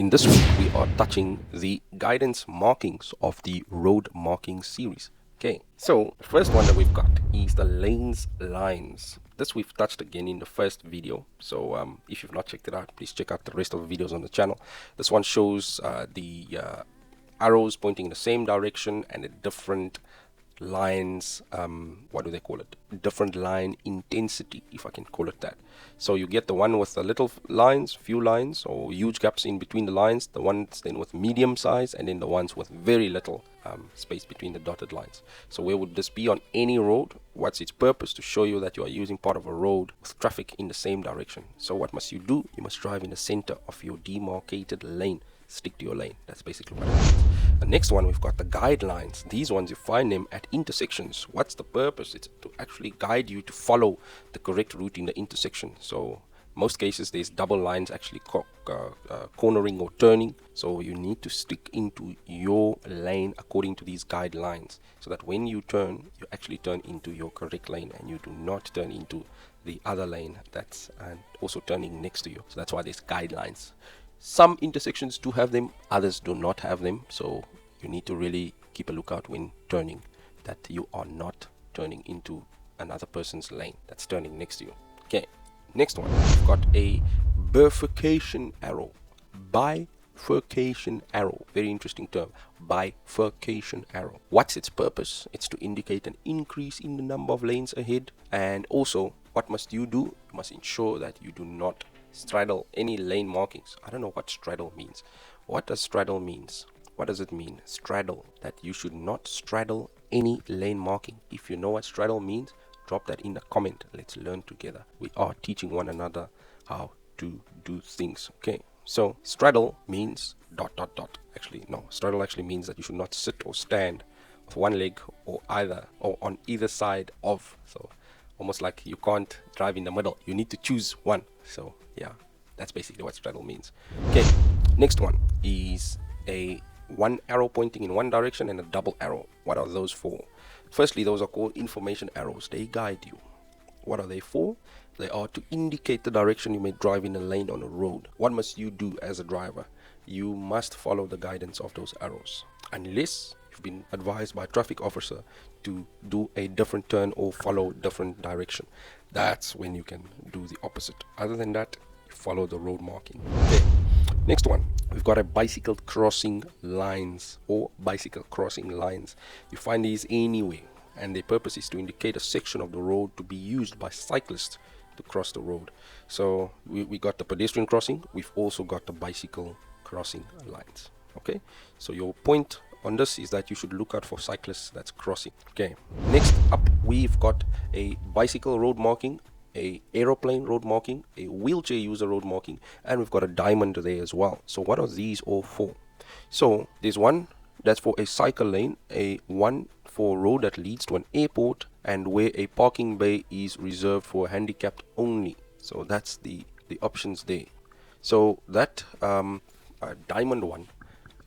In this week, we are touching the guidance markings of the road marking series. Okay, so the first one that we've got is the lanes lines. This we've touched again in the first video. So if you've not checked it out, please check out the rest of the videos on the channel. This one shows the arrows pointing in the same direction and a different lines, what do they call it, different line intensity, if I can call it that. So you get the one with the little lines, few lines or huge gaps in between the lines, the ones then with medium size, and then the ones with very little space between the dotted lines. So where would this be on any road? What's its purpose? To show you that you are using part of a road with traffic in the same direction. So what must you do? You must drive in the center of your demarcated lane. Stick to your lane. That's basically what it means. The next one, we've got the guidelines. These ones, you find them at intersections. What's the purpose? It's to actually guide you to follow the correct route in the intersection. So most cases there's double lines actually cornering or turning, so you need to stick into your lane according to these guidelines, so that when you turn, you actually turn into your correct lane and you do not turn into the other lane that's also turning next to you. So that's why there's guidelines. Some intersections do have them, others do not have them, so you need to really keep a lookout when turning, that you are not turning into another person's lane that's turning next to you. Okay, next one, we've got a bifurcation arrow. Bifurcation arrow, very interesting term. Bifurcation arrow. What's its purpose? It's to indicate an increase in the number of lanes ahead, and also what must you do? You must ensure that you do not straddle any lane markings. I don't know what straddle means. What does straddle means? What does it mean? Straddle, that you should not straddle any lane marking. If you know what straddle means, drop that in the comment. Let's learn together. We are teaching one another how to do things. Okay, so straddle means ... Actually, no, straddle actually means that you should not sit or stand with one leg or on either side of. So almost like you can't drive in the middle. You need to choose one. So yeah, that's basically what straddle means. Okay, next one is a one arrow pointing in one direction and a double arrow. What are those for? Firstly, those are called information arrows. They guide you. What are they for? They are to indicate the direction you may drive in a lane on a road. What must you do as a driver? You must follow the guidance of those arrows, unless you've been advised by a traffic officer to do a different turn or follow different direction. That's when you can do the opposite. Other than that, you follow the road marking. Okay, next one, we've got a bicycle crossing lines or bicycle crossing lines. You find these anywhere, and their purpose is to indicate a section of the road to be used by cyclists to cross the road. So we got the pedestrian crossing, we've also got the bicycle crossing lines. Okay, so your point on this is that you should look out for cyclists that's crossing. Okay, next up, we've got a bicycle road marking, a aeroplane road marking, a wheelchair user road marking, and we've got a diamond there as well. So what are these all for? So there's one that's for a cycle lane, a one for a road that leads to an airport, and where a parking bay is reserved for handicapped only. So that's the options there. So that diamond one,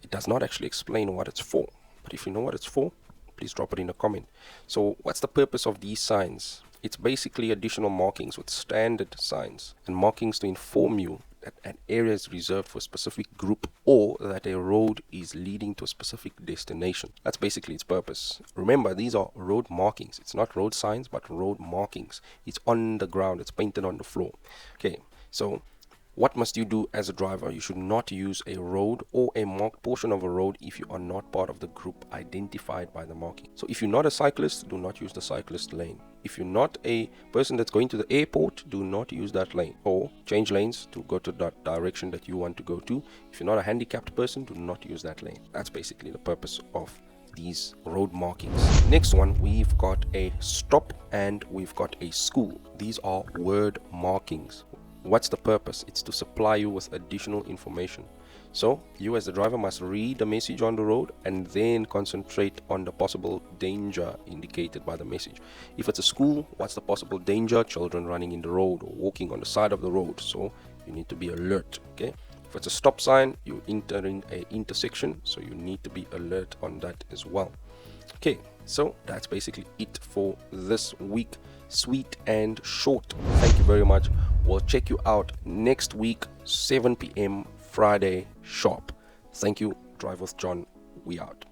it does not actually explain what it's for, but if you know what it's for, please drop it in a comment. So what's the purpose of these signs? It's basically additional markings with standard signs and markings to inform you that an area is reserved for a specific group or that a road is leading to a specific destination. That's basically its purpose. Remember, these are road markings. It's not road signs, but road markings. It's on the ground. It's painted on the floor. Okay, so what must you do as a driver? You should not use a road or a marked portion of a road if you are not part of the group identified by the marking. So if you're not a cyclist, do not use the cyclist lane. If you're not a person that's going to the airport, do not use that lane, or change lanes to go to that direction that you want to go to. If you're not a handicapped person, do not use that lane. That's basically the purpose of these road markings. Next one, we've got a stop and we've got a school. These are word markings. What's the purpose? It's to supply you with additional information. So you as the driver must read the message on the road and then concentrate on the possible danger indicated by the message. If it's a school, what's the possible danger? Children running in the road or walking on the side of the road. So you need to be alert. Okay. If it's a stop sign, you're entering an intersection, so you need to be alert on that as well. Okay, so that's basically it for this week. Sweet and short. Thank you very much. We'll check you out next week, 7 p.m. Friday shop. Thank you. Drive with John. We out.